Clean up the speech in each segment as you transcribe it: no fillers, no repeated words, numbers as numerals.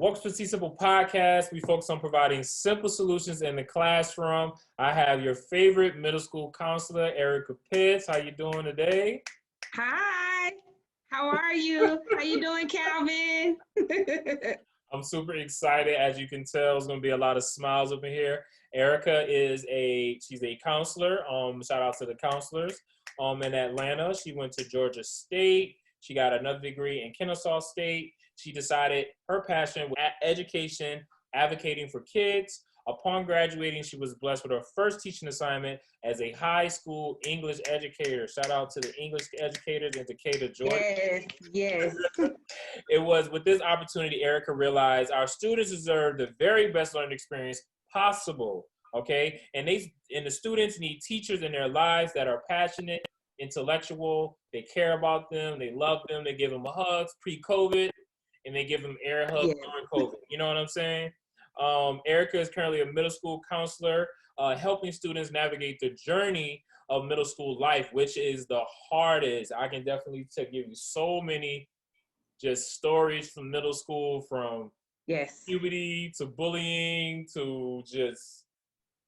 Welcome to Teachsimple Podcast. We focus on providing simple solutions in the classroom. I have your favorite middle school counselor, Erica Pitts. How you doing today? Hi. How are you? How you doing, Calvin? I'm super excited. As you can tell, there's going to be a lot of smiles up in here. Erica she's a counselor. Shout out to the counselors in Atlanta. She went to Georgia State. She got another degree in Kennesaw State. She decided her passion was education, advocating for kids. Upon graduating, she was blessed with her first teaching assignment as a high school English educator. Shout out to the English educators in Decatur, Georgia. Yes. It was with this opportunity, Erica realized our students deserve the very best learning experience possible, okay? And the students need teachers in their lives that are passionate, intellectual, they care about them, they love them, they give them hugs pre-COVID, and they give them air hugs during COVID. You know what I'm saying? Erica is currently a middle school counselor, helping students navigate the journey of middle school life, which is the hardest. I can definitely give you so many just stories from middle school, from puberty to bullying to just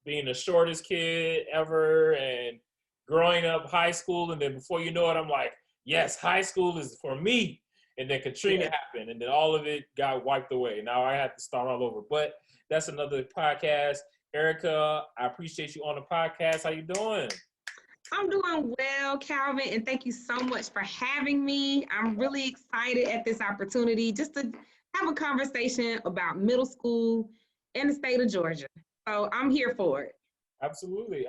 being the shortest kid ever and growing up high school. And then before you know it, I'm like, yes, high school is for me. And then Katrina happened, and then all of it got wiped away. Now I have to start all over. But that's another podcast. Erica, I appreciate you on the podcast. How you doing? I'm doing well, Calvin, and thank you so much for having me. I'm really excited at this opportunity just to have a conversation about middle school in the state of Georgia. So I'm here for it. Absolutely.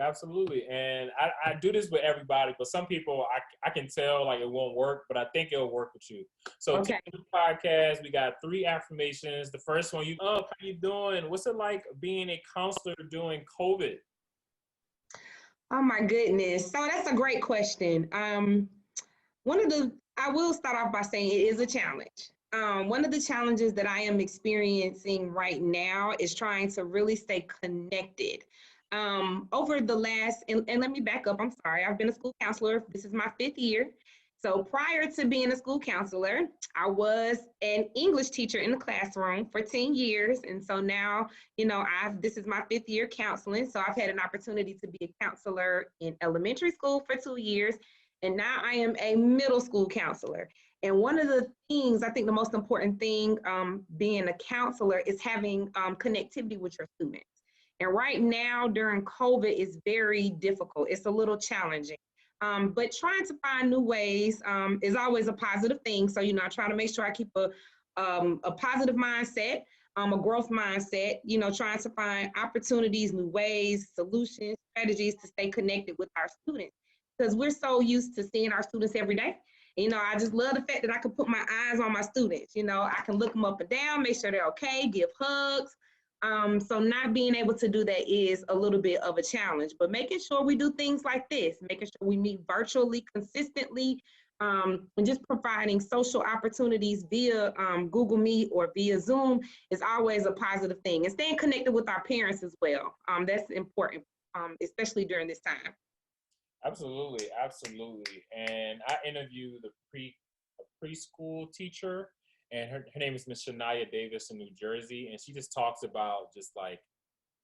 And I do this with everybody, but some people I can tell like it won't work, but I think it'll work with you. So okay. To the podcast, we got 3 affirmations. The first one, how you doing? What's it like being a counselor during COVID? Oh my goodness. So that's a great question. I will start off by saying it is a challenge. One of the challenges that I am experiencing right now is trying to really stay connected. Over the last, and let me back up, I'm sorry, I've been a school counselor. This is my 5th year. So prior to being a school counselor, I was an English teacher in the classroom for 10 years. And so now, this is my 5th year counseling. So I've had an opportunity to be a counselor in elementary school for 2 years. And now I am a middle school counselor. And one of the things, I think the most important thing being a counselor is having connectivity with your students. And right now during COVID is very difficult. It's a little challenging, but trying to find new ways is always a positive thing. So, I try to make sure I keep a positive mindset, a growth mindset, trying to find opportunities, new ways, solutions, strategies to stay connected with our students, because we're so used to seeing our students every day. I just love the fact that I can put my eyes on my students. I can look them up and down, make sure they're okay, give hugs. So not being able to do that is a little bit of a challenge, but making sure we do things like this, making sure we meet virtually consistently, and just providing social opportunities via Google Meet or via Zoom is always a positive thing. And staying connected with our parents as well. That's important, especially during this time. Absolutely. And I interviewed a preschool teacher, and her name is Miss Shania Davis in New Jersey, and she just talks about just like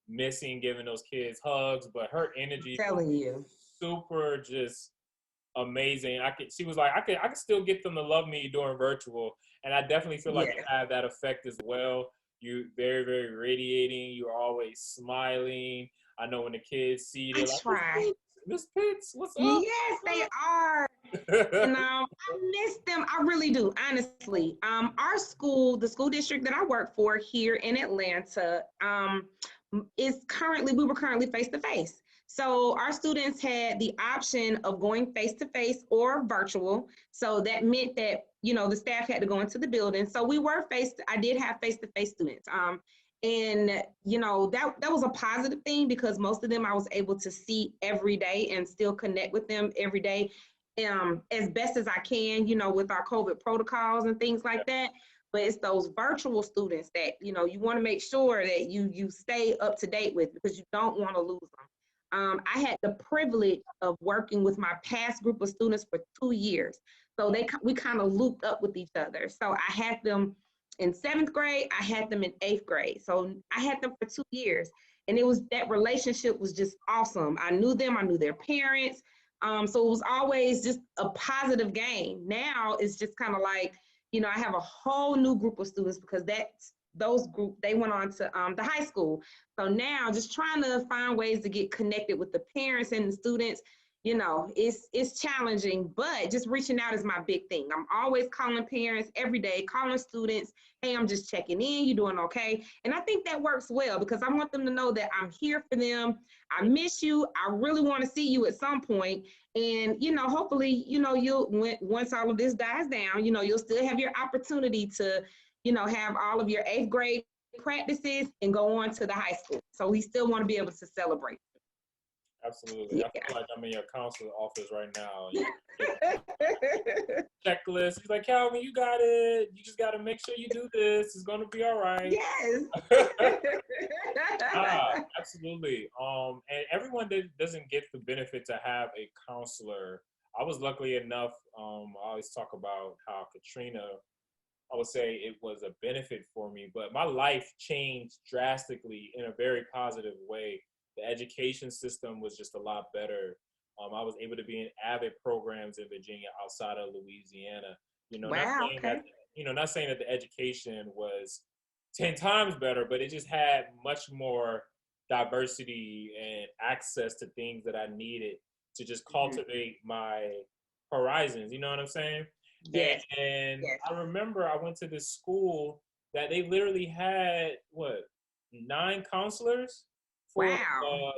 missing giving those kids hugs, but her energy is super just amazing. She was like, I could still get them to love me during virtual, and I definitely feel like you have that effect as well. You very, very radiating. You're always smiling. I know when the kids see you, try. Miss Pitts, what's up? Yes, they are. And I miss them. I really do, honestly. Our school, the school district that I work for here in Atlanta, we were currently face-to-face. So our students had the option of going face-to-face or virtual. So that meant that, the staff had to go into the building. So I did have face-to-face students. And, that was a positive thing, because most of them I was able to see every day and still connect with them every day as best as I can, with our COVID protocols and things like that. But it's those virtual students that, you want to make sure that you stay up to date with, because you don't want to lose them. I had the privilege of working with my past group of students for 2 years. So we kind of looped up with each other. So I had them in 7th grade, I had them in 8th grade. So I had them for 2 years. And it was, that relationship was just awesome. I knew them, I knew their parents. So it was always just a positive game. Now it's just kind of like, I have a whole new group of students because those group, they went on to the high school. So now just trying to find ways to get connected with the parents and the students, it's challenging, but just reaching out is my big thing. I'm always calling parents every day, calling students. Hey, I'm just checking in. You doing okay? And I think that works well because I want them to know that I'm here for them. I miss you. I really want to see you at some point. And, hopefully, once all of this dies down, you'll still have your opportunity to, have all of your 8th grade practices and go on to the high school. So we still want to be able to celebrate. Absolutely. Yeah. I feel like I'm in your counselor office right now. Checklist. He's like, Calvin, you got it. You just got to make sure you do this. It's going to be all right. Yes. Absolutely. And everyone doesn't get the benefit to have a counselor. I was lucky enough. I always talk about how Katrina, I would say it was a benefit for me, but my life changed drastically in a very positive way. The education system was just a lot better. I was able to be in avid programs in Virginia outside of Louisiana. Not saying that the education was 10 times better, but it just had much more diversity and access to things that I needed to just cultivate my horizons. You know what I'm saying? Yes. And yes. I remember I went to this school that they literally had 9 counselors for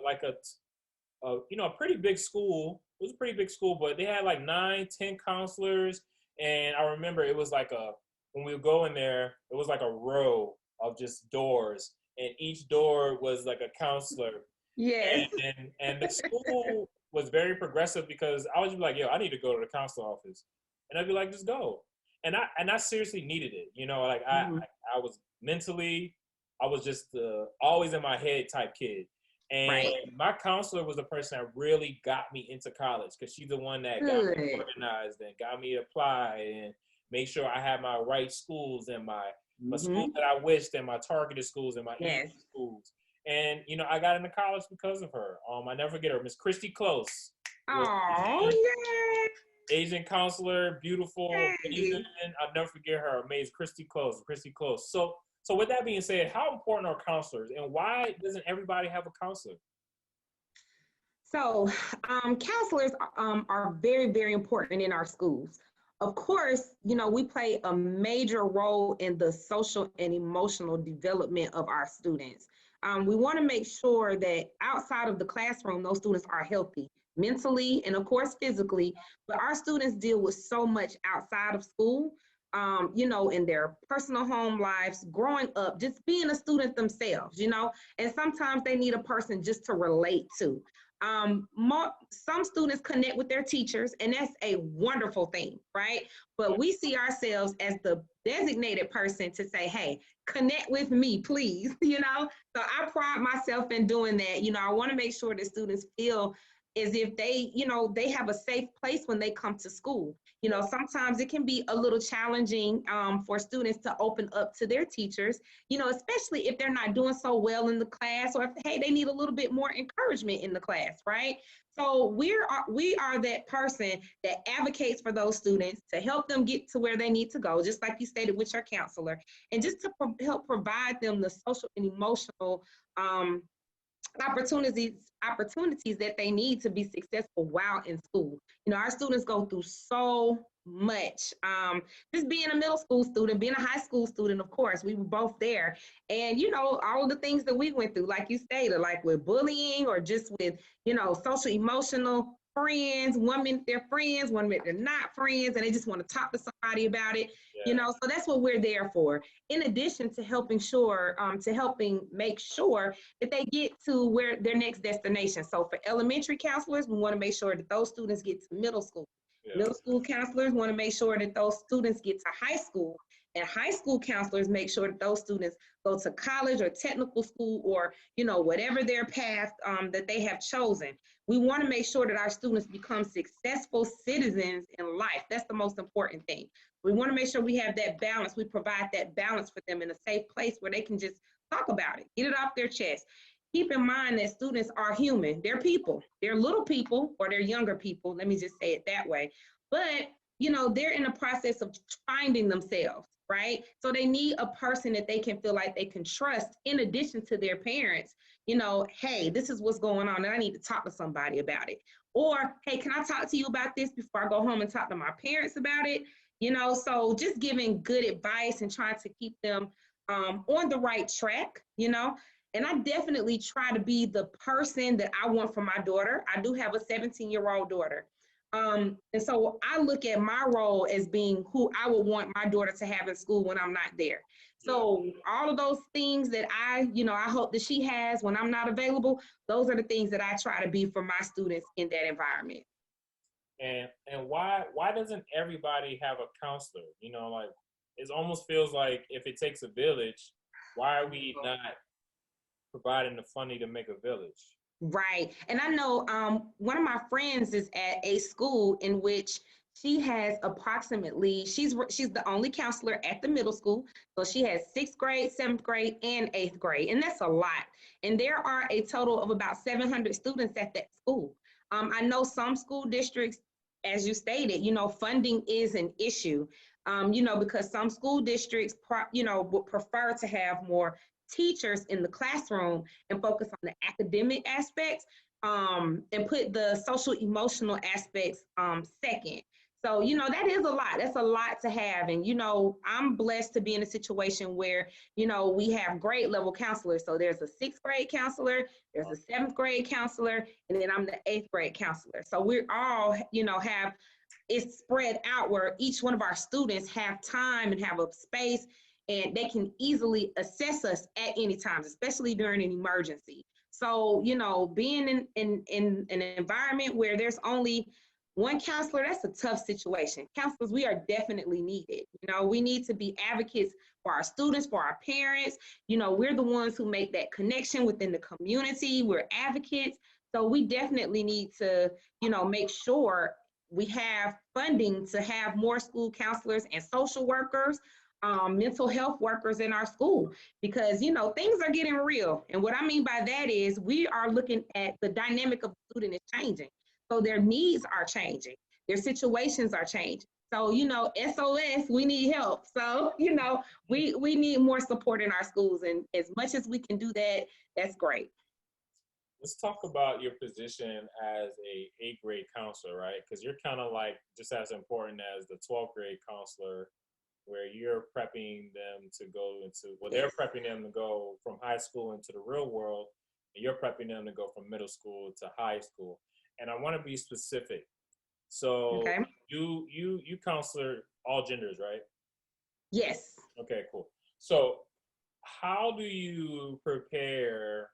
like a pretty big school. It was a pretty big school, but they had like 9-10 counselors. And I remember it was like when we would go in there, it was like a row of just doors, and each door was like a counselor. Yes. And the school was very progressive because I would just be like, yo, I need to go to the counselor office. And I'd be like, just go. And I seriously needed it. I was mentally, I was just always in my head type kid. And my counselor was the person that really got me into college because she's the one that got me organized and got me to apply and make sure I had my right schools and my schools that I wished and my targeted schools and my easy schools. And, I got into college because of her. I never forget her, Miss Christy Close. Oh, yeah. Asian counselor, beautiful, Asian. I'll never forget her. Amazing, Christy Close. So with that being said, how important are counselors, and why doesn't everybody have a counselor? So counselors are very, very important in our schools. Of course, we play a major role in the social and emotional development of our students. We want to make sure that outside of the classroom, those students are healthy mentally and of course physically, but our students deal with so much outside of school, in their personal home lives, growing up, just being a student themselves, and sometimes they need a person just to relate to. Some students connect with their teachers, and that's a wonderful thing, right? But we see ourselves as the designated person to say, hey, connect with me, please, So I pride myself in doing that. I want to make sure that students feel as if they, they have a safe place when they come to school. Sometimes it can be a little challenging for students to open up to their teachers, especially if they're not doing so well in the class, or if, hey, they need a little bit more encouragement in the class, right? So we are that person that advocates for those students to help them get to where they need to go, just like you stated with your counselor, and just to help provide them the social and emotional opportunities that they need to be successful while in school. Our students go through so much. Just being a middle school student, being a high school student, of course, we were both there. And, all of the things that we went through, like you stated, like with bullying or just with, social emotional friends. 1 minute they're friends, 1 minute they're not friends, and they just want to talk to somebody about it. So that's what we're there for. In addition to helping make sure that they get to where their next destination. So for elementary counselors, we want to make sure that those students get to middle school. Middle school counselors want to make sure that those students get to high school. And high school counselors make sure that those students go to college or technical school or, whatever their path that they have chosen. We want to make sure that our students become successful citizens in life. That's the most important thing. We want to make sure we have that balance. We provide that balance for them in a safe place where they can just talk about it, get it off their chest. Keep in mind that students are human. They're people. They're little people, or they're younger people. Let me just say it that way. But, they're in the process of finding themselves, right? So they need a person that they can feel like they can trust in addition to their parents. Hey, this is what's going on, and I need to talk to somebody about it. Or, hey, can I talk to you about this before I go home and talk to my parents about it? So just giving good advice and trying to keep them on the right track, and I definitely try to be the person that I want for my daughter. I do have a 17-year-old daughter. And so I look at my role as being who I would want my daughter to have in school when I'm not there. So all of those things that I hope that she has when I'm not available, those are the things that I try to be for my students in that environment. And why doesn't everybody have a counselor? Like, it almost feels like if it takes a village, why are we not providing the funding to make a village? Right. And I know one of my friends is at a school in which she has approximately, she's the only counselor at the middle school. So she has 6th grade, 7th grade, and 8th grade. And that's a lot. And there are a total of about 700 students at that school. I know some school districts, as you stated, funding is an issue, because some school districts, would prefer to have more teachers in the classroom and focus on the academic aspects, and put the social emotional aspects second. So, that is a lot. That's a lot to have. And, I'm blessed to be in a situation where, we have grade level counselors. So there's a 6th grade counselor, there's a 7th grade counselor, and then I'm the 8th grade counselor. So we're all, have it's spread out where each one of our students have time and have a space, and they can easily assess us at any time, especially during an emergency. So, being in an environment where there's only one counselor, that's a tough situation. Counselors, we are definitely needed. We need to be advocates for our students, for our parents. We're the ones who make that connection within the community. We're advocates. So we definitely need to, make sure we have funding to have more school counselors and social workers, mental health workers in our school, because things are getting real. And what I mean by that is we are looking at the dynamic of the student is changing, so their needs are changing, their situations are changing. So SOS, we need help. So we need more support in our schools, and as much as we can do that, that's great. Let's talk about your position as a 8th grade counselor, right? Because you're kind of like just as important as the 12th grade counselor, where you're prepping them to go into, they're prepping them to go from high school into the real world, and you're prepping them to go from middle school to high school. And I want to be specific. So Okay. you counselor all genders, right? Yes. Okay, cool. So how do you prepare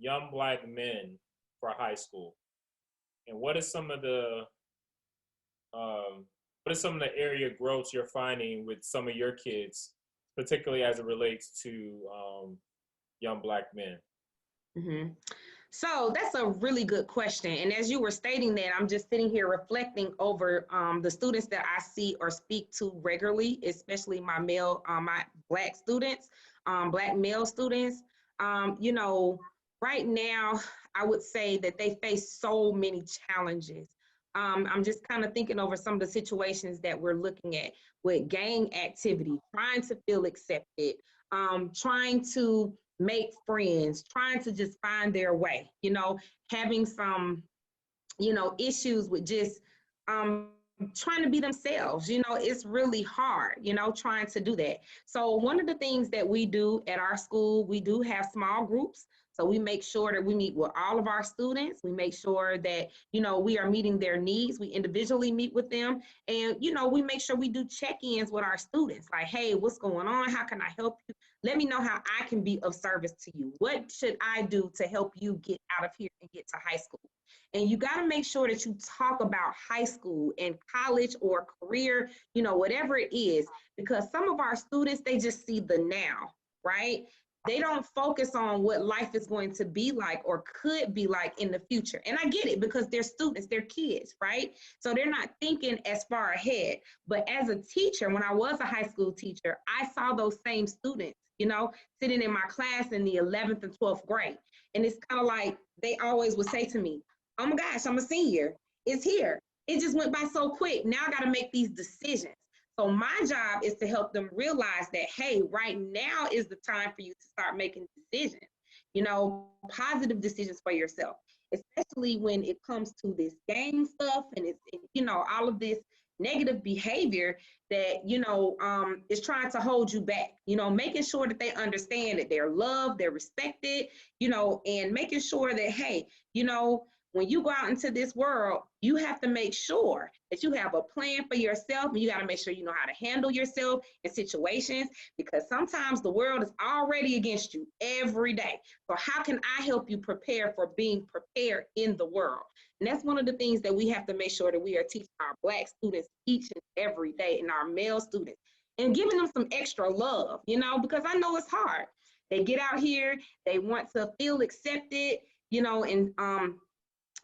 young Black men for high school? And what is some of the area growths you're finding with some of your kids, particularly as it relates to young Black men? Mm-hmm. So that's a really good question. And as you were stating that, I'm just sitting here reflecting over the students that I see or speak to regularly, especially my Black students, Black male students. Right now, I would say that they face so many challenges. I'm just kind of thinking over some of the situations that we're looking at with gang activity, trying to feel accepted, trying to make friends, trying to just find their way, having some, issues with just trying to be themselves. It's really hard, trying to do that. So one of the things that we do at our school, we do have small groups. So we make sure that we meet with all of our students. We make sure that, we are meeting their needs. We individually meet with them. And, we make sure we do check-ins with our students. Like, hey, what's going on? How can I help you? Let me know how I can be of service to you. What should I do to help you get out of here and get to high school? And you got to make sure that you talk about high school and college or career, whatever it is, because some of our students, they just see the now, right? they don't focus on what life is going to be like or could be like in the future. And I get it, because they're students, they're kids, right? So they're not thinking as far ahead. But as a teacher, when I was a high school teacher, I saw those same students, sitting in my class in the 11th and 12th grade. And it's kind of like they always would say to me, oh my gosh, I'm a senior. It's here. It just went by so quick. Now I got to make these decisions. So my job is to help them realize that, hey, right now is the time for you to start making decisions, positive decisions for yourself, especially when it comes to this gang stuff and it's, all of this negative behavior that, is trying to hold you back, making sure that they understand that they're loved, they're respected, and making sure that, hey, when you go out into this world, you have to make sure that you have a plan for yourself, and you got to make sure you know how to handle yourself in situations, because sometimes the world is already against you every day. So how can I help you prepare for being prepared in the world? And that's one of the things that we have to make sure that we are teaching our Black students each and every day, and our male students, and giving them some extra love, because I know it's hard. They get out here, they want to feel accepted, and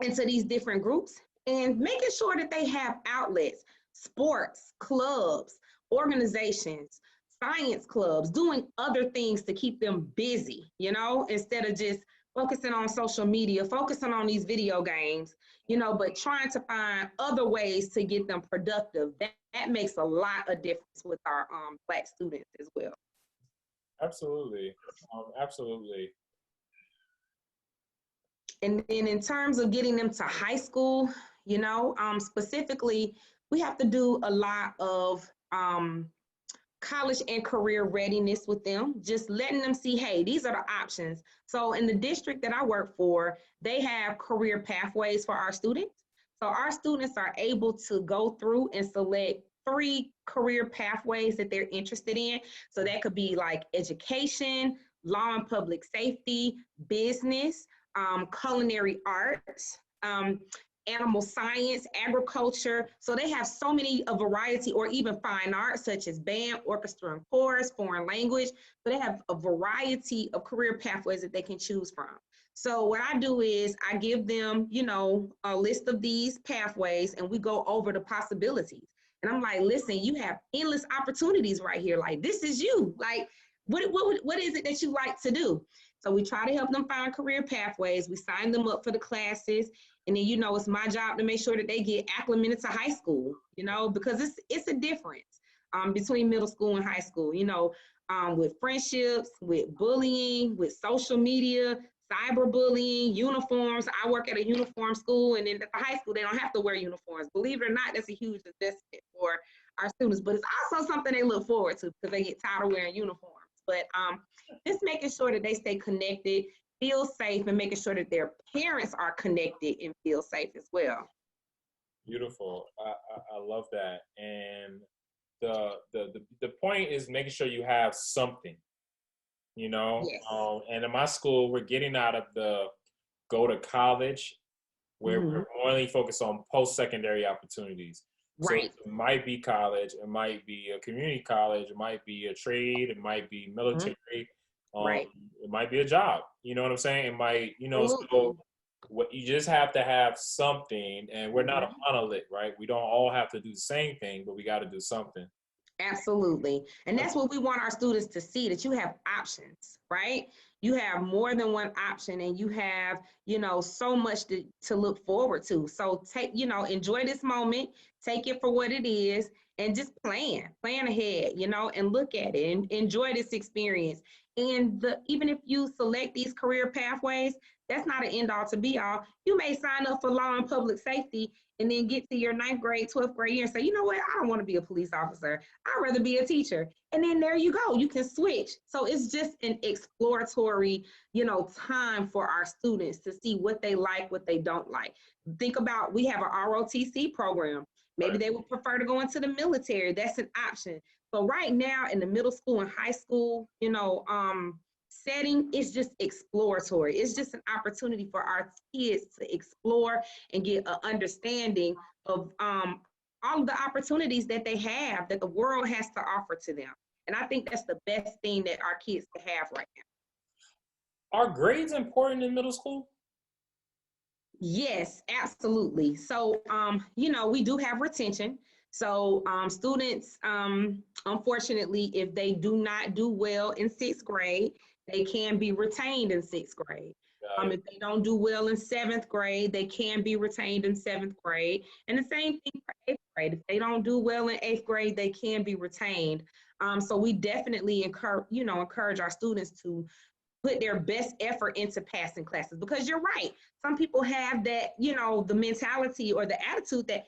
into these different groups, and making sure that they have outlets, sports, clubs, organizations, science clubs, doing other things to keep them busy, instead of just focusing on social media, focusing on these video games, but trying to find other ways to get them productive. That makes a lot of difference with our Black students as well. Absolutely. Absolutely. And then in terms of getting them to high school, specifically, we have to do a lot of college and career readiness with them, just letting them see, hey, these are the options. So in the district that I work for, they have career pathways for our students. So our students are able to go through and select 3 career pathways that they're interested in. So that could be like education, law and public safety, business, culinary arts, animal science, agriculture. So they have so many, a variety, or even fine arts such as band, orchestra and chorus, foreign language. So they have a variety of career pathways that they can choose from. So what I do is I give them, a list of these pathways, and we go over the possibilities. And I'm like, listen, you have endless opportunities right here. Like, this is you. Like, what is it that you like to do? So we try to help them find career pathways. We sign them up for the classes. And then, it's my job to make sure that they get acclimated to high school, because it's a difference between middle school and high school, with friendships, with bullying, with social media, cyberbullying, uniforms. I work at a uniform school, and then at the high school, they don't have to wear uniforms. Believe it or not, that's a huge investment for our students, but it's also something they look forward to because they get tired of wearing uniforms. But just making sure that they stay connected, feel safe, and making sure that their parents are connected and feel safe as well. Beautiful. I love that. And the point is making sure you have something, Yes. And in my school, we're getting out of the go to college, where we're only focused on post-secondary opportunities. Right. So it might be college, it might be a community college, it might be a trade, it might be military, right. It might be a job. You know what I'm saying? It might, so what you just have to have something, and we're not a monolith, right? We don't all have to do the same thing, but we got to do something. Absolutely. And that's what we want our students to see, that you have options, right? You have more than one option, and you have, so much to look forward to. So enjoy this moment, take it for what it is, and just plan ahead, and look at it and enjoy this experience. And even if you select these career pathways, that's not an end all to be all. You may sign up for law and public safety and then get to your 9th grade, 12th grade year and say, you know what, I don't want to be a police officer. I'd rather be a teacher. And then there you go, you can switch. So it's just an exploratory, time for our students to see what they like, what they don't like. Think about, we have an ROTC program. Maybe they would prefer to go into the military. That's an option. So right now in the middle school and high school, setting is just exploratory. It's just an opportunity for our kids to explore and get an understanding of all of the opportunities that they have, that the world has to offer to them. And I think that's the best thing that our kids can have right now. Are grades important in middle school? Yes, absolutely. So, we do have retention. So, students, unfortunately, if they do not do well in sixth grade, they can be retained in sixth grade. Got it. If they don't do well in seventh grade, they can be retained in seventh grade. And the same thing for eighth grade. If they don't do well in eighth grade, they can be retained. So we definitely encourage our students to put their best effort into passing classes, because you're right. Some people have that, the mentality or the attitude that,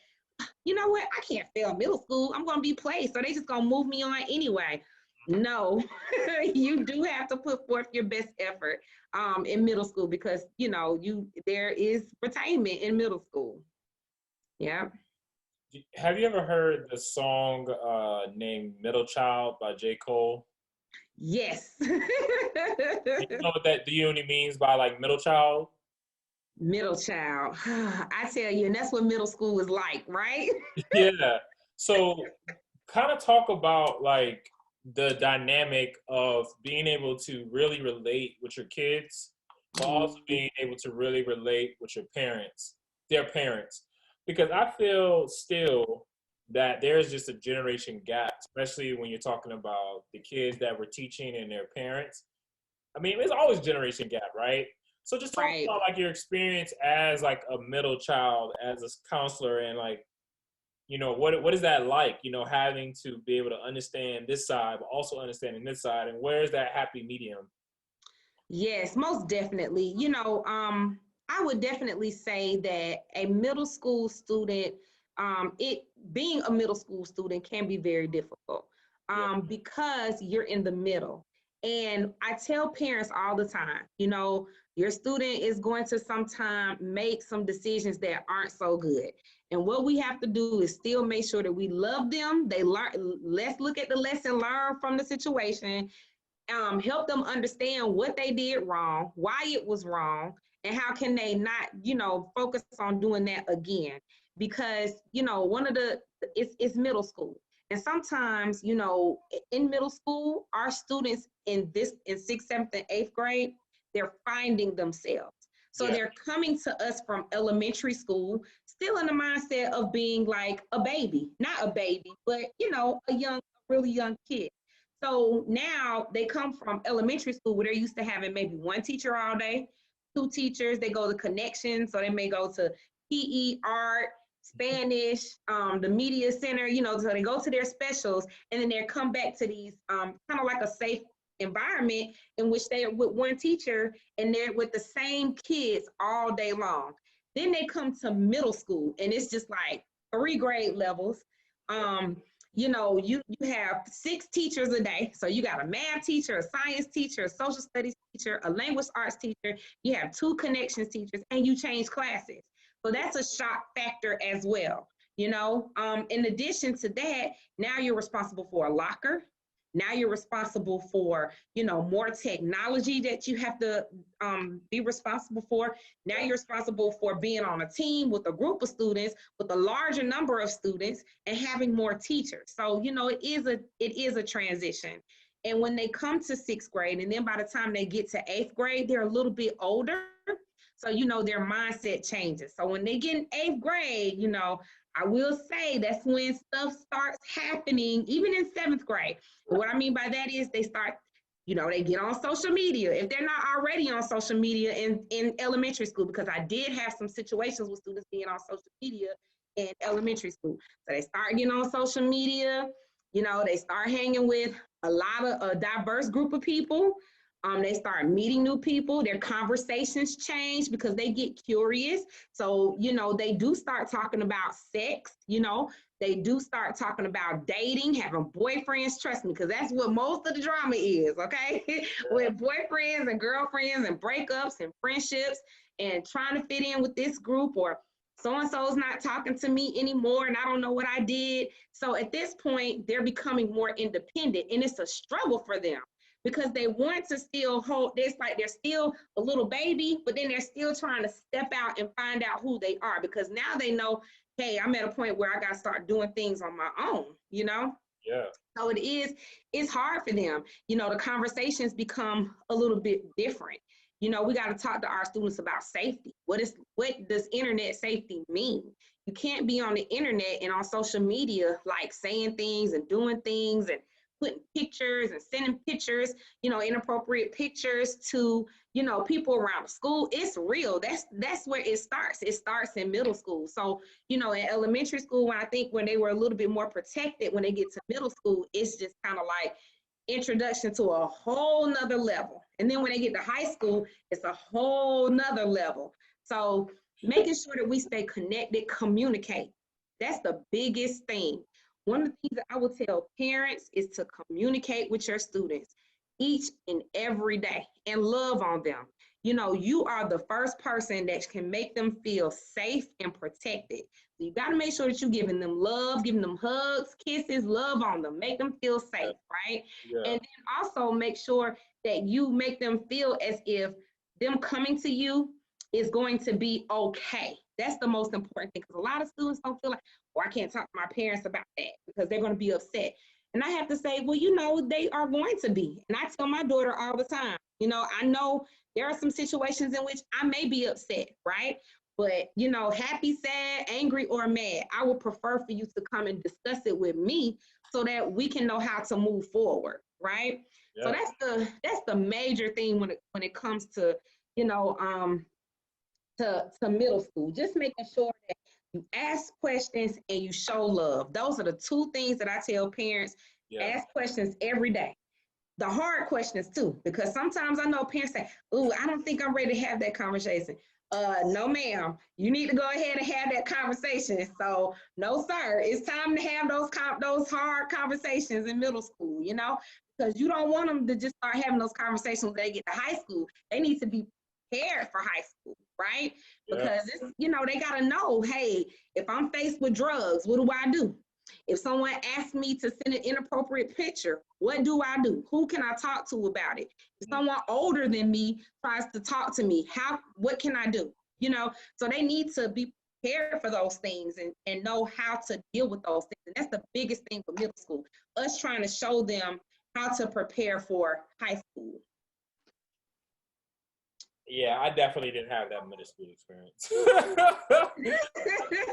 you know what, I can't fail middle school. I'm going to be placed. So they just going to move me on anyway. No, you do have to put forth your best effort in middle school, because, there is retainment in middle school. Yeah. Have you ever heard the song named Middle Child by J. Cole? Yes. You know do you know what he means by like middle child? Middle child. I tell you, and that's what middle school is like, right? Yeah. So kind of talk about like the dynamic of being able to really relate with your kids, but also being able to really relate with their parents. Because I feel still that there's just a generation gap, especially when you're talking about the kids that we're teaching and their parents. I mean, there's always generation gap, right? So just talk Right. about like your experience as like a middle child, as a counselor, and like, what is that like, having to be able to understand this side, but also understanding this side, and where's that happy medium? Yes, most definitely. I would definitely say that a middle school student, it being a middle school student can be very difficult, Yeah. because you're in the middle. And I tell parents all the time, your student is going to sometime make some decisions that aren't so good. And what we have to do is still make sure that we love them. They learn. Let's look at the lesson, learn from the situation, help them understand what they did wrong, why it was wrong, and how can they not, focus on doing that again. Because, one of it's middle school. And sometimes, in middle school, our students in sixth, seventh, and eighth grade, they're finding themselves. So Yeah. they're coming to us from elementary school, still in the mindset of being like a baby, not a baby, but, really young kid. So now they come from elementary school where they're used to having maybe one teacher all day, two teachers. They go to connections, so they may go to PE, art, Spanish, the media center. So they go to their specials, and then they come back to these kind of like a safe environment in which they are with one teacher and they're with the same kids all day long. Then they come to middle school, and it's just like 3 grade levels. You have 6 teachers a day. So you got a math teacher, a science teacher, a social studies teacher, a language arts teacher. You have 2 connections teachers, and you change classes. So that's a shock factor as well. In addition to that, now you're responsible for a locker. Now you're responsible for, more technology that you have to be responsible for. Now you're responsible for being on a team with a group of students, with a larger number of students, and having more teachers. So, it is a transition. And when they come to 6th grade, and then by the time they get to 8th grade, they're a little bit older. So, their mindset changes. So when they get in 8th grade, I will say that's when stuff starts happening, even in 7th grade. And what I mean by that is they start, they get on social media if they're not already on social media in elementary school, because I did have some situations with students being on social media in elementary school. So they start getting on social media, they start hanging with a lot of a diverse group of people. They start meeting new people. Their conversations change because they get curious. So, they do start talking about sex, they do start talking about dating, having boyfriends. Trust me, because that's what most of the drama is, okay? With boyfriends and girlfriends and breakups and friendships and trying to fit in with this group, or so-and-so's not talking to me anymore and I don't know what I did. So at this point, they're becoming more independent, and it's a struggle for them, because they want to still hold this, like they're still a little baby, but then they're still trying to step out and find out who they are, because now they know, hey, I'm at a point where I got to start doing things on my own, Yeah. So it's hard for them. The conversations become a little bit different. You know, we got to talk to our students about safety. What does internet safety mean? You can't be on the internet and on social media like saying things and doing things and putting pictures and sending pictures, you know, inappropriate pictures to, you know, people around the school. It's real. That's where it starts. It starts in middle school. So, you know, in elementary school, when they were a little bit more protected, when they get to middle school, it's just kind of like introduction to a whole nother level. And then when they get to high school, it's a whole nother level. So making sure that we stay connected, communicate. That's the biggest thing. One of the things that I would tell parents is to communicate with your students each and every day and love on them. You know, you are the first person that can make them feel safe and protected. So you got to make sure that you're giving them love, giving them hugs, kisses, love on them, make them feel safe, right? Yeah. And then also make sure that you make them feel as if them coming to you is going to be okay. That's the most important thing, because a lot of students don't feel like, oh, I can't talk to my parents about that because they're going to be upset. And I have to say, well, you know, they are going to be. And I tell my daughter all the time, you know, I know there are some situations in which I may be upset, right? But, you know, happy, sad, angry, or mad, I would prefer for you to come and discuss it with me so that we can know how to move forward, right? Yeah. So that's the major thing when it comes to, you know, to middle school. Just making sure that you ask questions and you show love. Those are the two things that I tell parents. Yeah. Ask questions every day. The hard questions too, because sometimes I know parents say, "Ooh, I don't think I'm ready to have that conversation." No, ma'am. You need to go ahead and have that conversation. So, no, sir. It's time to have those hard conversations in middle school. You know, because you don't want them to just start having those conversations when they get to high school. They need to be prepared for high school, right? Yeah. Because it's, you know, they got to know, hey, if I'm faced with drugs, what do I do? If someone asks me to send an inappropriate picture, what do I do? Who can I talk to about it? If someone older than me tries to talk to me, what can I do? You know, so they need to be prepared for those things and know how to deal with those things. And that's the biggest thing for middle school, us trying to show them how to prepare for high school. Yeah, I definitely didn't have that middle school experience.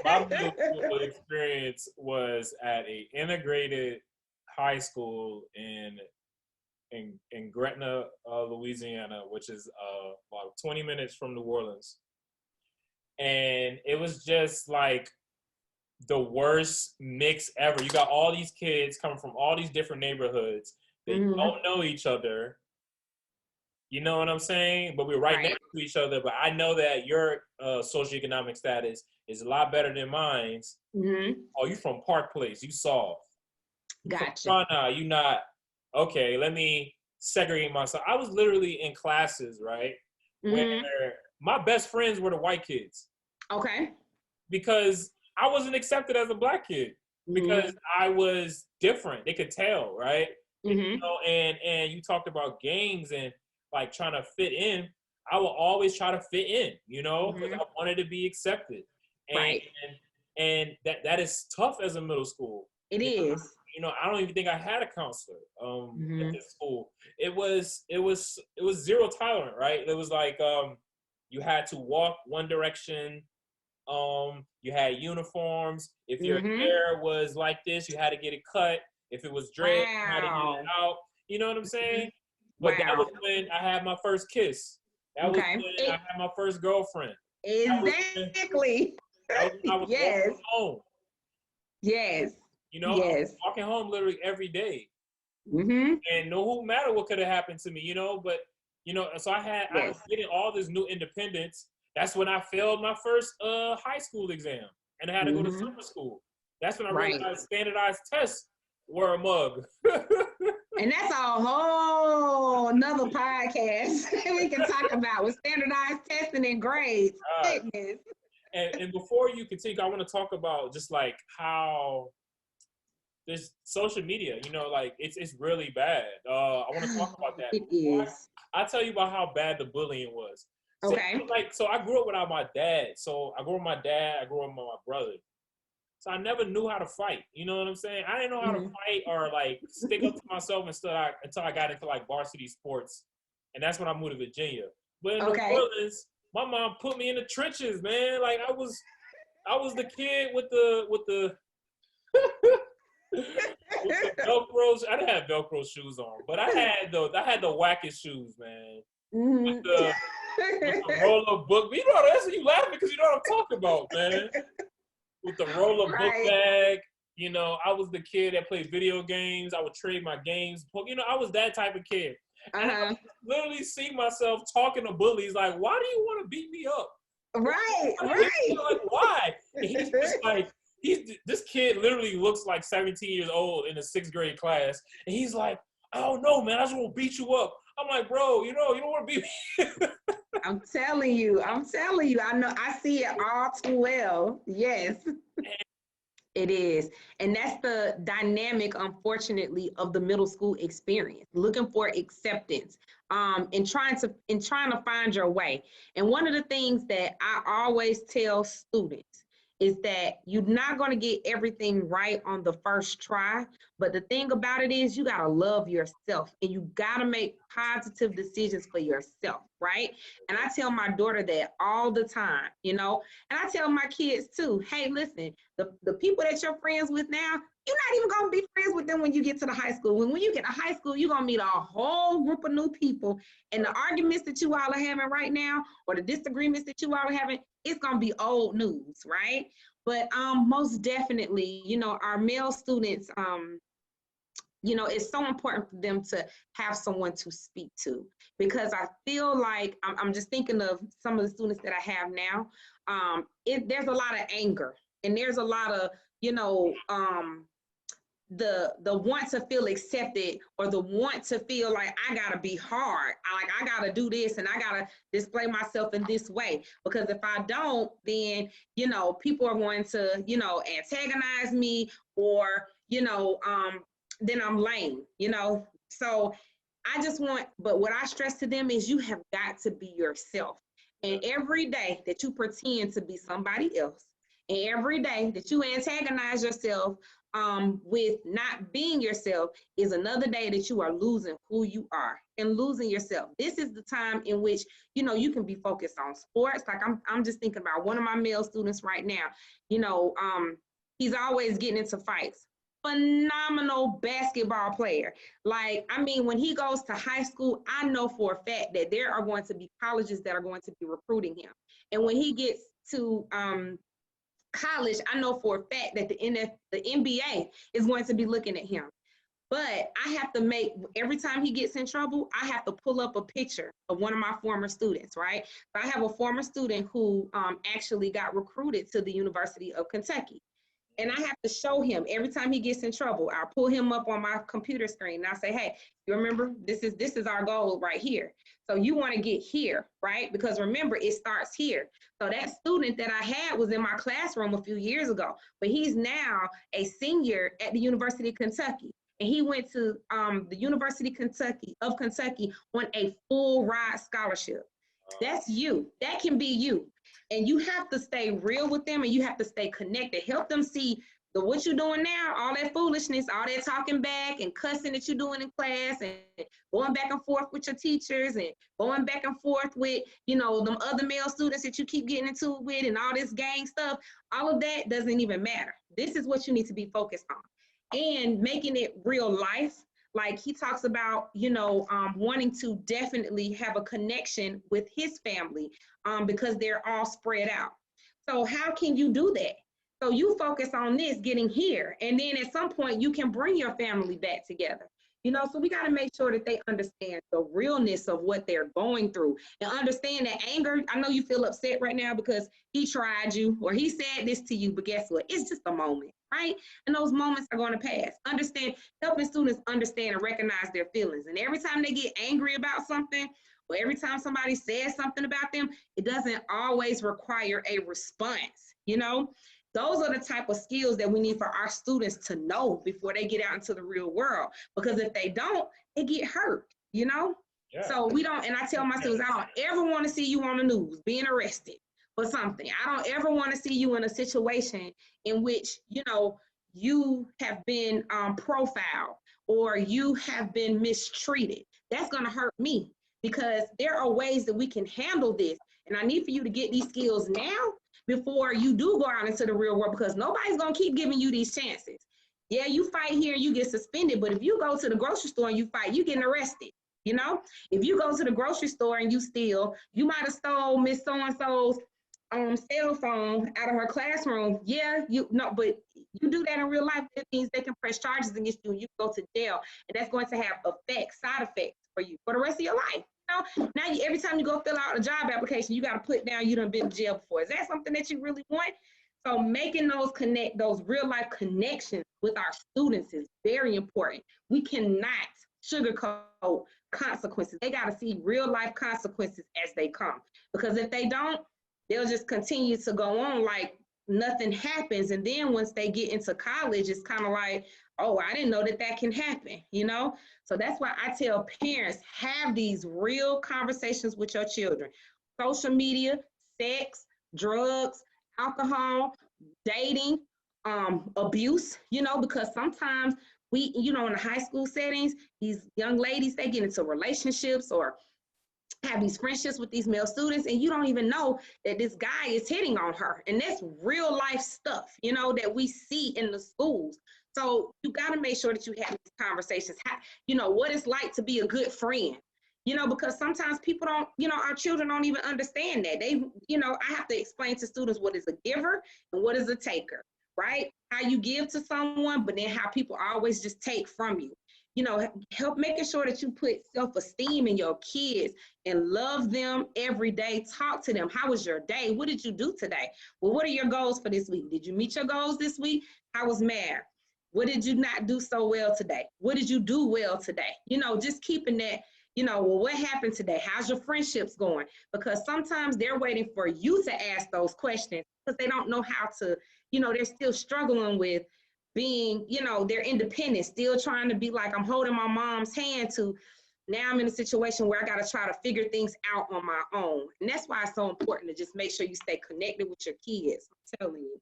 My middle school experience was at an integrated high school in Gretna, Louisiana, which is about 20 minutes from New Orleans. And it was just like the worst mix ever. You got all these kids coming from all these different neighborhoods. They don't know each other. You know what I'm saying? But we're right next to each other. But I know that your socioeconomic status is a lot better than mine's. Mm-hmm. Oh, you from Park Place. You soft. Gotcha. You not. Okay, let me segregate myself. I was literally in classes, right? Where my best friends were the white kids. Okay. Because I wasn't accepted as a black kid. Because I was different. They could tell, right? Mm-hmm. You know, and you talked about gangs and like trying to fit in. I will always try to fit in, you know, because I wanted to be accepted. And that is tough as a middle school. It is. You know, I don't even think I had a counselor at this school. It was zero tolerant, right? It was like you had to walk one direction. You had uniforms. If your hair was like this, you had to get it cut. If it was dread, you had to get it out. You know what I'm saying? But that was when I had my first kiss. That was when I had my first girlfriend. Exactly. I was walking home. Yes. You know, I was walking home literally every day. And no matter what could have happened to me, you know, but, you know, so I was getting all this new independence. That's when I failed my first high school exam and I had to go to summer school. That's when I realized standardized tests were a mug. And that's a whole another podcast we can talk about with standardized testing and grades. Goodness. And before you continue, I want to talk about just like how this social media, you know, like it's really bad. I want to talk about that. It is. I'll tell you about how bad the bullying was. Okay. So I grew up without my dad. So I grew up with my dad. I grew up with my brother. So I never knew how to fight. You know what I'm saying? I didn't know how to fight or like stick up to myself until I got into like varsity sports. And that's when I moved to Virginia. But in New Orleans, my mom put me in the trenches, man. Like I was the kid with the with the Velcro. I didn't have Velcro shoes on, but I had the wackest shoes, man. With the roller book. You know, that's what you laughing because you know what I'm talking about, man. With the roller book bag. You know, I was the kid that played video games. I would trade my games. You know, I was that type of kid. And I literally see myself talking to bullies like, why do you want to beat me up? Right. Like, why? And he's just like, this kid literally looks like 17 years old in a 6th grade class. And he's like, I don't know, man. I just want to beat you up. I'm like, bro, you know, you don't want to beat me. I'm telling you. I know, I see it all too well. Yes. It is. And that's the dynamic, unfortunately, of the middle school experience, looking for acceptance, and trying to find your way. And one of the things that I always tell students is that you're not going to get everything right on the first try. But the thing about it is you got to love yourself and you got to make positive decisions for yourself, right? And I tell my daughter that all the time, you know, and I tell my kids too, hey, listen, the people that you're friends with now, you're not even going to be friends with them when you get to the high school. When you get to high school, you're going to meet a whole group of new people. And the arguments that you all are having right now, or the disagreements that you all are having, it's going to be old news, right? But most definitely, you know, our male students, you know, it's so important for them to have someone to speak to, because I feel like I'm just thinking of some of the students that I have now. There's a lot of anger, and there's a lot of, you know, the want to feel accepted, or the want to feel like I gotta be hard, I gotta do this and I gotta display myself in this way, because if I don't, then, you know, people are going to, you know, antagonize me, or, you know, then I'm lame, you know. So but what I stress to them is you have got to be yourself. And every day that you pretend to be somebody else, and every day that you antagonize yourself with not being yourself, is another day that you are losing who you are and losing yourself. This is the time in which, you know, you can be focused on sports. Like I'm just thinking about one of my male students right now. You know, he's always getting into fights. Phenomenal basketball player. Like, I mean, when he goes to high school, I know for a fact that there are going to be colleges that are going to be recruiting him. And when he gets to college, I know for a fact that the NBA is going to be looking at him. But I have to every time he gets in trouble, I have to pull up a picture of one of my former students, right? So I have a former student who actually got recruited to the University of Kentucky. And I have to show him every time he gets in trouble. I'll pull him up on my computer screen and I'll say, hey, you remember, this is our goal right here. So you want to get here, right? Because remember, it starts here. So that student that I had was in my classroom a few years ago, but he's now a senior at the University of Kentucky. And he went to the University of Kentucky on a full ride scholarship. That's you. That can be you. And you have to stay real with them, and you have to stay connected. Help them see what you're doing now, all that foolishness, all that talking back and cussing that you're doing in class, and going back and forth with your teachers, and going back and forth with, you know, them other male students that you keep getting into it with, and all this gang stuff. All of that doesn't even matter. This is what you need to be focused on, and making it real life. Like he talks about, you know, wanting to definitely have a connection with his family because they're all spread out. So how can you do that? So you focus on this, getting here, and then at some point you can bring your family back together. You know, so we got to make sure that they understand the realness of what they're going through, and understand that anger. I know you feel upset right now because he tried you or he said this to you, but guess what? It's just a moment, right? And those moments are going to pass. Helping students understand and recognize their feelings. And every time they get angry about something, or every time somebody says something about them, it doesn't always require a response, you know? Those are the type of skills that we need for our students to know before they get out into the real world. Because if they don't, they get hurt, you know? Yeah. So we don't, and I tell my students, I don't ever want to see you on the news being arrested for something. I don't ever want to see you in a situation in which, you know, you have been profiled or you have been mistreated. That's going to hurt me. because there are ways that we can handle this. And I need for you to get these skills now before you do go out into the real world, because nobody's going to keep giving you these chances. Yeah, you fight here and you get suspended, but if you go to the grocery store and you fight, you getting arrested. You know, if you go to the grocery store and you steal, you might have stole Miss So-and-so's cell phone out of her classroom. Yeah, you know, but you do that in real life, it means they can press charges against you and you go to jail. And that's going to have side effects for you for the rest of your life. You know, now every time you go fill out a job application, you got to put down you done been to jail before. Is that something that you really want? So making those real life connections with our students is very important. We cannot sugarcoat consequences. They got to see real life consequences as they come, because if they don't, they'll just continue to go on like nothing happens. And then once they get into college, it's kind of like, oh, I didn't know that can happen, you know? So that's why I tell parents, have these real conversations with your children. Social media, sex, drugs, alcohol, dating, abuse, you know, because sometimes we, you know, in the high school settings, these young ladies, they get into relationships or have these friendships with these male students, and you don't even know that this guy is hitting on her. And that's real life stuff, you know, that we see in the schools. So you got to make sure that you have these conversations. How, you know, what it's like to be a good friend, you know, because sometimes people don't, you know, our children don't even understand that. They, you know, I have to explain to students what is a giver and what is a taker, right? How you give to someone, but then how people always just take from you. You know, help making sure that you put self-esteem in your kids and love them every day. Talk to them. How was your day? What did you do today? Well, what are your goals for this week? Did you meet your goals this week? How was math? What did you not do so well today? What did you do well today? You know, just keeping that, you know, well, what happened today? How's your friendships going? Because sometimes they're waiting for you to ask those questions because they don't know how to, you know, they're still struggling with being, you know, they're independent, still trying to be like, I'm holding my mom's hand, to now I'm in a situation where I got to try to figure things out on my own. And that's why it's so important to just make sure you stay connected with your kids. I'm telling you.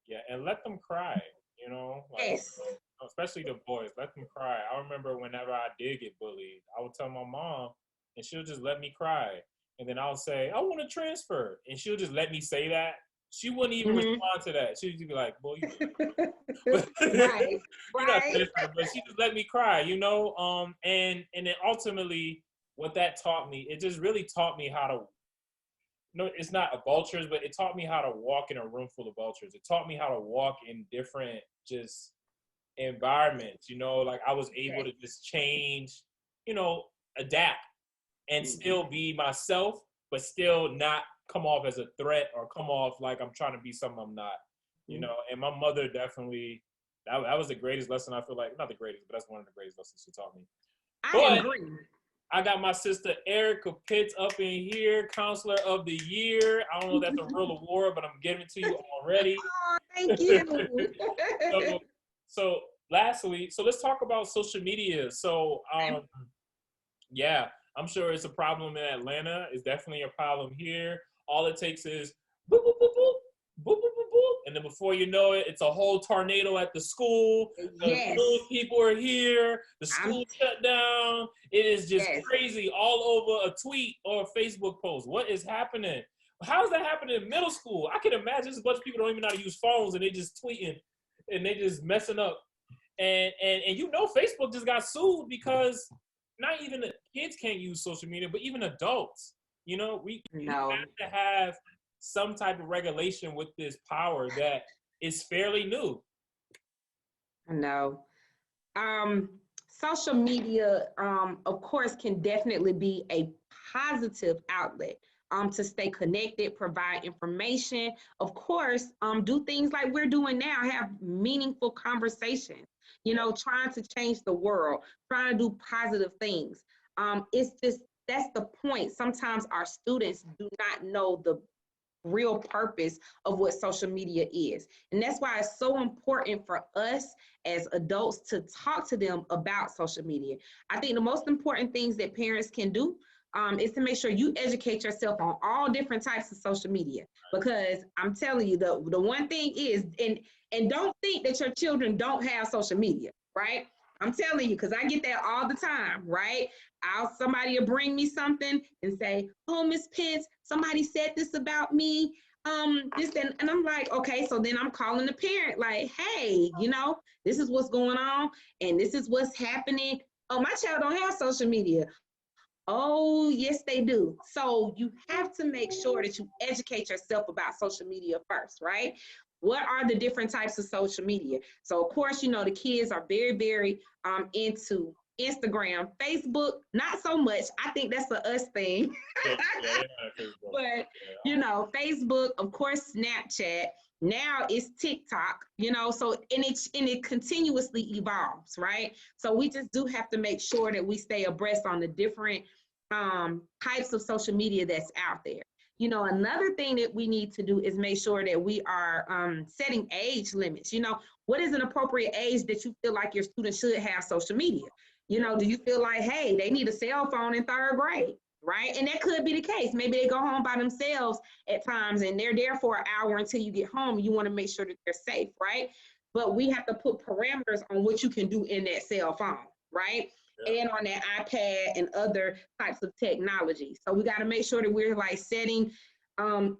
Yeah, and let them cry, you know? Like, Yes. especially the boys, let them cry. I remember whenever I did get bullied, I would tell my mom, and she'll just let me cry. And then I'll say, I want to transfer. And she'll just let me say that. She wouldn't even respond to that. She'd just be like, boy, right. you're not transferring, but she just let me cry, you know? And then ultimately, what that taught me, it just really taught me how to, no, it's not a vultures, but it taught me how to walk in a room full of vultures. It taught me how to walk in different just environments, you know, like I was able to just change, you know, adapt and still be myself, but still not come off as a threat or come off like I'm trying to be something I'm not, you know. And my mother definitely, that was the greatest lesson. I feel like, not the greatest, but that's one of the greatest lessons she taught me. I agree. I got my sister Erica Pitts up in here, Counselor of the Year. I don't know if that's a real award, but I'm giving it to you already. Oh, thank you. So lastly, so let's talk about social media. So yeah, I'm sure it's a problem in Atlanta. It's definitely a problem here. All it takes is boop, boop, boop, boop, boop, boop, boop, boop. And then before you know it, it's a whole tornado at the school. The news people are here. The school shut down. It is just crazy all over a tweet or a Facebook post. What is happening? How is that happening in middle school? I can imagine there's a bunch of people don't even know how to use phones and they just tweeting and they just messing up. And you know, Facebook just got sued because not even the kids can't use social media, but even adults. You know, we have to have some type of regulation with this power that is fairly new. No. Social media, of course, can definitely be a positive outlet to stay connected, provide information. Of course, do things like we're doing now, have meaningful conversations, you know, trying to change the world, trying to do positive things. It's just, that's the point. Sometimes our students do not know the real purpose of what social media is. And that's why it's so important for us as adults to talk to them about social media. I think the most important things that parents can do is to make sure you educate yourself on all different types of social media. Because I'm telling you, the one thing is, and don't think that your children don't have social media, right? I'm telling you, because I get that all the time, right? Somebody will bring me something and say, "Oh, Miss Pitts, somebody said this about me." This and I'm like, okay, so then I'm calling the parent, like, hey, this is what's going on, and this is what's happening. Oh, my child don't have social media. Oh, yes, they do. So you have to make sure that you educate yourself about social media first, right? What are the different types of social media? So, of course, the kids are very, very into Instagram, Facebook, not so much. I think that's a us thing. Yeah, they're not on Facebook. But, Yeah. Facebook, of course, Snapchat. Now it's TikTok, so and it continuously evolves, right? So we just do have to make sure that we stay abreast on the different types of social media that's out there. Another thing that we need to do is make sure that we are setting age limits. What is an appropriate age that you feel like your students should have social media? Do you feel like, hey, they need a cell phone in third grade? Right. And that could be the case. Maybe they go home by themselves at times and they're there for an hour until you get home. You want to make sure that they're safe. Right. But we have to put parameters on what you can do in that cell phone. Right. Yeah. And on that iPad and other types of technology. So we got to make sure that we're like setting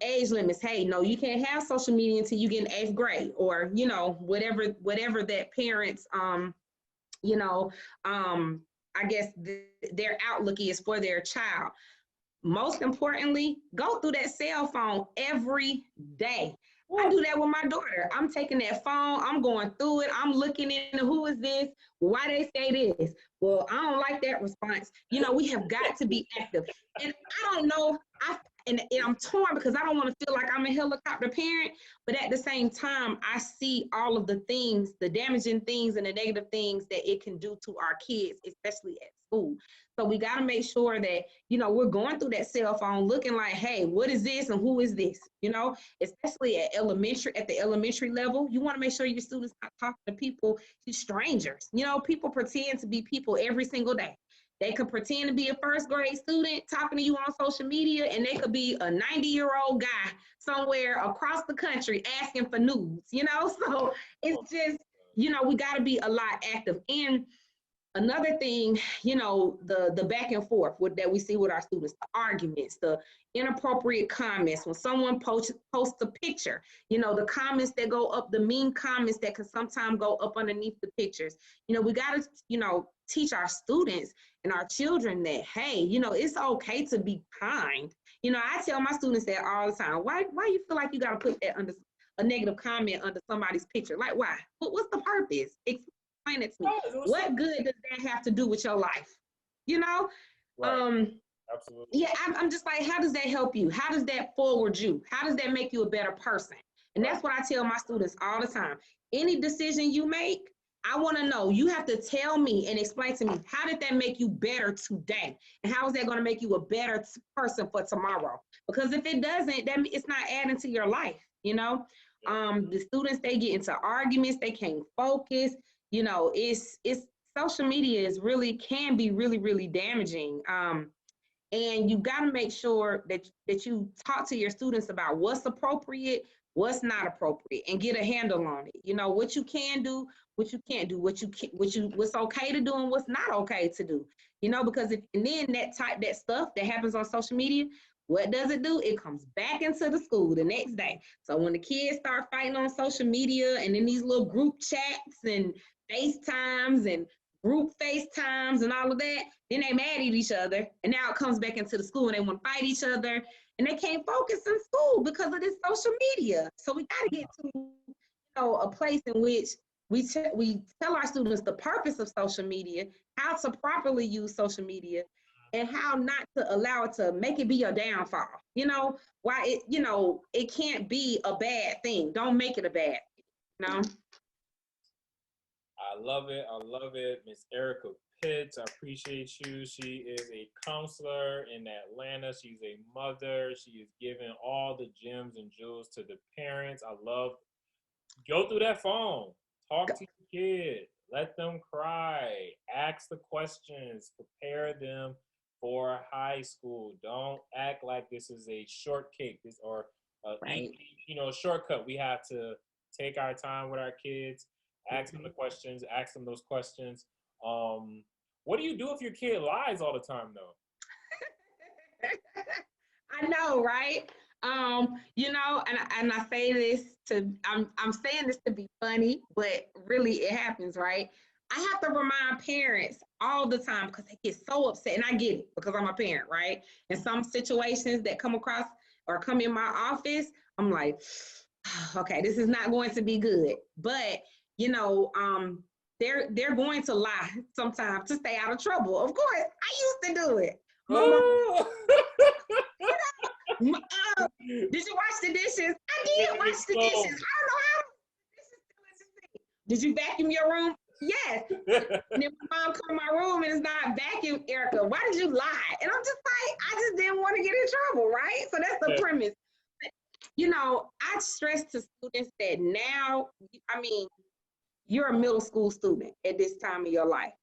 age limits. Hey, no, you can't have social media until you get in eighth grade, or whatever that parents I guess their outlook is for their child. Most importantly, go through that cell phone every day. I do that with my daughter. I'm taking that phone, I'm going through it, I'm looking into who is this, why they say this. Well, I don't like that response. We have got to be active. And I don't know, and I'm torn because I don't want to feel like I'm a helicopter parent, but at the same time, I see all of the things, the damaging things and the negative things that it can do to our kids, especially at school. So we got to make sure that, we're going through that cell phone looking like, hey, what is this and who is this? Especially at the elementary level, you want to make sure your students not talking to people, to strangers. People pretend to be people every single day. They could pretend to be a first grade student talking to you on social media, and they could be a 90-year-old guy somewhere across the country asking for news, So it's just, we got to be a lot active. And another thing, the back and forth that we see with our students, the arguments, the inappropriate comments, when someone posts a picture, the comments that go up, the mean comments that can sometimes go up underneath the pictures. We got to, teach our students and our children that, hey, it's okay to be kind. I tell my students that all the time. Why you feel like you got to put that under a negative comment under somebody's picture? Like, why? What's the purpose? Explain it to me. What good does that have to do with your life? Right. Absolutely. Yeah, I'm just like, how does that help you? How does that forward you? How does that make you a better person? And that's what I tell my students all the time. Any decision you make, I want to know. You have to tell me and explain to me, how did that make you better today? And how is that going to make you a better person for tomorrow? Because if it doesn't, that it's not adding to your life, The students, they get into arguments, they can't focus. It's social media can be really, really damaging. And you got to make sure that you talk to your students about what's appropriate, what's not appropriate, and get a handle on it. What you can do, what you can't do, what's okay to do and what's not okay to do. Because then that stuff that happens on social media, what does it do? It comes back into the school the next day. So when the kids start fighting on social media and in these little group chats and FaceTimes and group FaceTimes and all of that, then they mad at each other. And now it comes back into the school and they want to fight each other and they can't focus in school because of this social media. So we got to get to a place in which we tell our students the purpose of social media, how to properly use social media, and how not to allow it to make it be a downfall. Why it can't be a bad thing. Don't make it a bad thing, I love it. Miss Erica Pitts, I appreciate you. She is a counselor in Atlanta. She's a mother. She is giving all the gems and jewels to the parents. I love, go through that phone. Talk to your kid. Let them cry. Ask the questions. Prepare them for high school. Don't act like this is a shortcake or shortcut. We have to take our time with our kids. Ask them the questions. Ask them those questions. What do you do if your kid lies all the time, though? I know, right? You know, and I say this to I'm saying this to be funny, but really it happens, right? I have to remind parents all the time because they get so upset, and I get it because I'm a parent, right? In some situations that come across or come in my office, I'm like, okay, this is not going to be good. But you know, they're going to lie sometimes to stay out of trouble. Of course, I used to do it. My mom, Oh! did you wash the dishes? I did wash the dishes. I don't know how the dishes still. Did you vacuum your room? Yes. And then my mom come in my room and it's not vacuum, Erica. Why did you lie? And I'm just like, I just didn't want to get in trouble, right? So that's the premise. You know, I stress to students that now, I mean, you're a middle school student at this time of your life.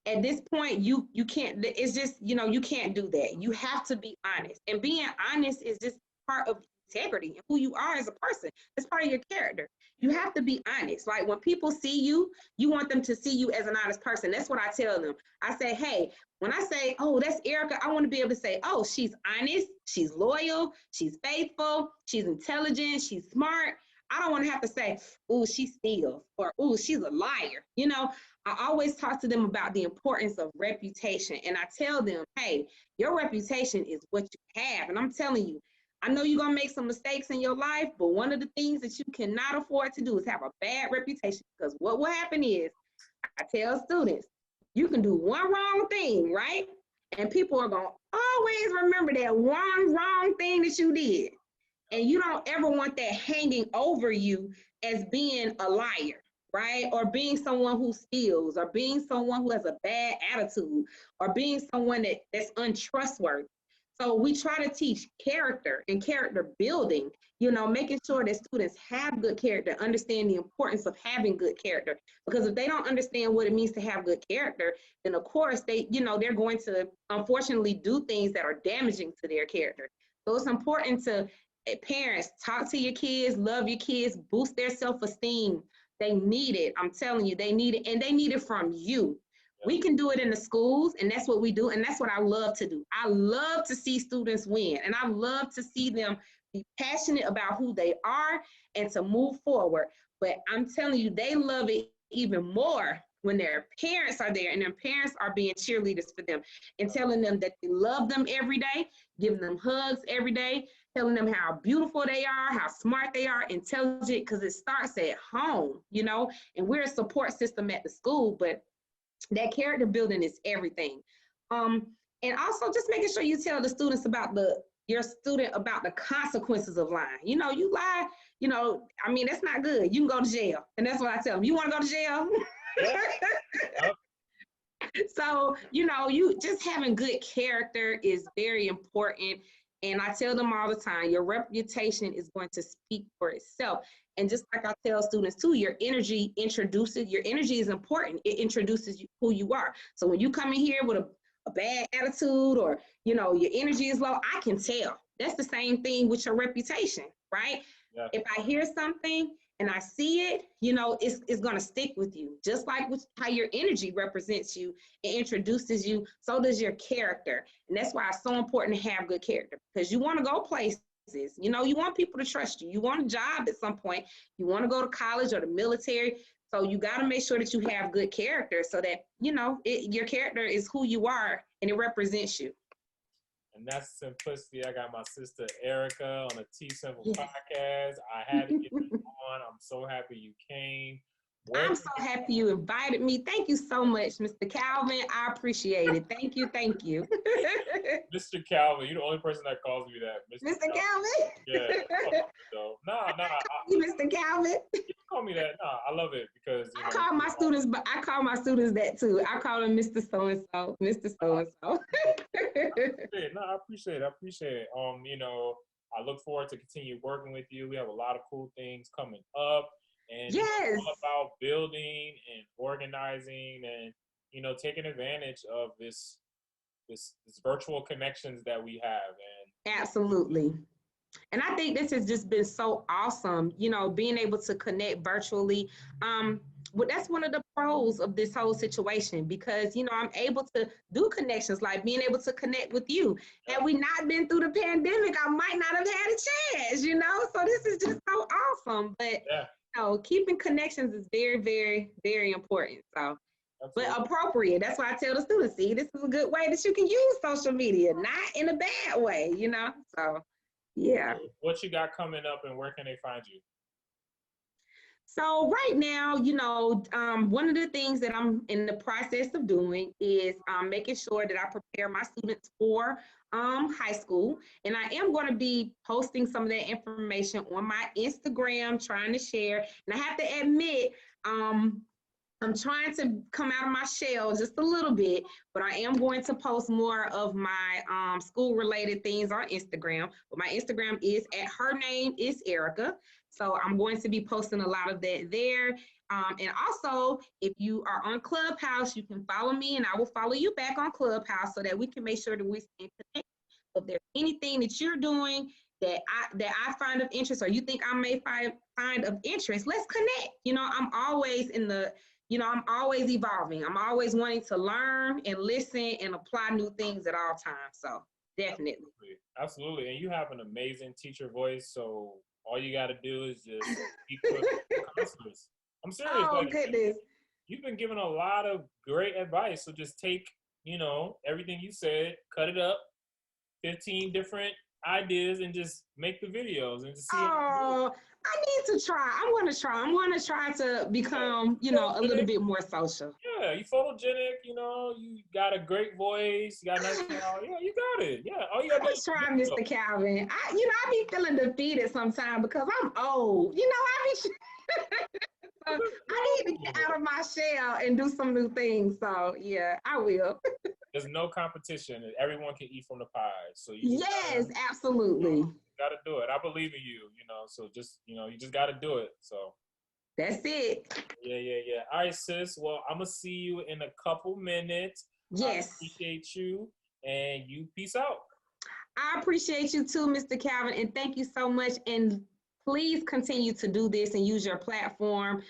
At this point, you can't, it's just, you know, you can't do that. You have to be honest. And being honest is just part of integrity and who you are as a person. It's part of your character. You have to be honest. Like when people see you, you want them to see you as an honest person. That's what I tell them. I say, hey, when I say, oh, that's Erica, I want to be able to say, oh, she's honest, she's loyal, she's faithful, she's intelligent, she's smart. I don't want to have to say, oh, she steals or oh, she's a liar. You know, I always talk to them about the importance of reputation. And I tell them, hey, your reputation is what you have. And I'm telling you, I know you're going to make some mistakes in your life, but one of the things that you cannot afford to do is have a bad reputation, because what will happen is, I tell students, you can do one wrong thing, right? And people are going to always remember that one wrong thing that you did. And you don't ever want that hanging over you as being a liar, right? Or being someone who steals, or being someone who has a bad attitude, or being someone that's untrustworthy. So we try to teach character and character building, you know, making sure that students have good character, understand the importance of having good character. Because if they don't understand what it means to have good character, then of course they, you know, they're going to unfortunately do things that are damaging to their character. So it's important to parents, talk to your kids, love your kids, boost their self-esteem. They need it. I'm telling you, they need it, and they need it from you. We can do it in the schools, and that's what we do, and that's what I love to do. I love to see students win, and I love to see them be passionate about who they are and to move forward. But I'm telling you, they love it even more when their parents are there and their parents are being cheerleaders for them and telling them that they love them every day, giving them hugs every day, telling them how beautiful they are, how smart they are, intelligent, because it starts at home, you know, and we're a support system at the school, but that character building is everything. And also just making sure you tell the students about your student about the consequences of lying. You know, you lie, you know, I mean, that's not good. You can go to jail. And that's what I tell them. You want to go to jail? So, you know, you just having good character is very important. And I tell them all the time, your reputation is going to speak for itself. And just like I tell students too, your energy is important. It introduces you, who you are. So when you come in here with a bad attitude, or, you know, your energy is low, I can tell. That's the same thing with your reputation, right? Yeah. If I hear something and I see it, you know, it's going to stick with you. Just like with how your energy represents you, it introduces you, so does your character. And that's why it's so important to have good character, because you want to go places. You know, you want people to trust you. You want a job at some point. You want to go to college or the military. So you got to make sure that you have good character, so that, you know, your character is who you are and it represents you. And that's simplicity. I got my sister Erica on the Teachsimple Podcast. I had to get you on. I'm so happy you came. I'm so happy you invited me. Thank you so much, Mr. Calvin. I appreciate it. Thank you. Thank you. Mr. Calvin, you're the only person that calls me that. Mr. Calvin? Yeah. Nah. You, Mr. Calvin? You call me that. Nah, I love it because I call my students that too. I call them Mr. So-and-so, Mr. So-and-so. No, I appreciate it. You know, I look forward to continue working with you. We have a lot of cool things coming up. And yes, it's all about building and organizing and, you know, taking advantage of this virtual connections that we have. And absolutely. And I think this has just been so awesome, you know, being able to connect virtually. that's one of the pros of this whole situation, because I'm able to do connections, like being able to connect with you. Had we not been through the pandemic, I might not have had a chance, so this is just so awesome. But keeping connections is very, very, very important. So but appropriate. That's why I tell the students, see, this is a good way that you can use social media, not in a bad way, So yeah. What you got coming up, and where can they find you? So right now, one of the things that I'm in the process of doing is making sure that I prepare my students for high school. And I am going to be posting some of that information on my Instagram, trying to share. And I have to admit, I'm trying to come out of my shell just a little bit, but I am going to post more of my school-related things on Instagram. But my Instagram is her name is Erica. So I'm going to be posting a lot of that there. And also, if you are on Clubhouse, you can follow me and I will follow you back on Clubhouse so that we can make sure that we stay connected. If there's anything that you're doing that I find of interest, or you think I may find of interest, let's connect. I'm always I'm always evolving. I'm always wanting to learn and listen and apply new things at all times. So definitely. Absolutely. And you have an amazing teacher voice. So all you got to do is just keep putting counselors. I'm serious. Oh, goodness. You've been giving a lot of great advice. So just take, everything you said, cut it up, 15 different ideas, and just make the videos and just see. Oh, I need to try. I'm going to try to become, a little bit more social. Yeah, you photogenic, you got a great voice, you got a nice smile. Yeah, you got it. Yeah, all you got to do is try, Mr. Calvin. I be feeling defeated sometimes because I'm old. I be so I need to get out of my shell and do some new things. So yeah, I will. There's no competition. Everyone can eat from the pie. So yes, absolutely. You got to do it. I believe in you. So just you just got to do it. So that's it. Yeah. All right, sis. Well, I'm gonna see you in a couple minutes. Yes. I appreciate you, and you peace out. I appreciate you too, Mr. Calvin, and thank you so much. And please continue to do this and use your platform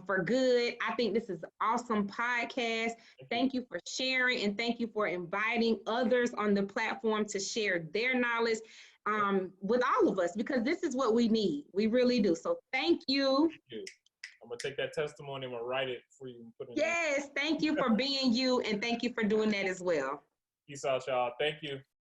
for good. I think this is an awesome podcast. Thank you for sharing, and thank you for inviting others on the platform to share their knowledge with all of us, because this is what we need. We really do. So thank you. Thank you. I'm going to take that testimony. I'm going to write it for you and put it in. Yes, thank you for being you, and thank you for doing that as well. Peace out, y'all. Thank you.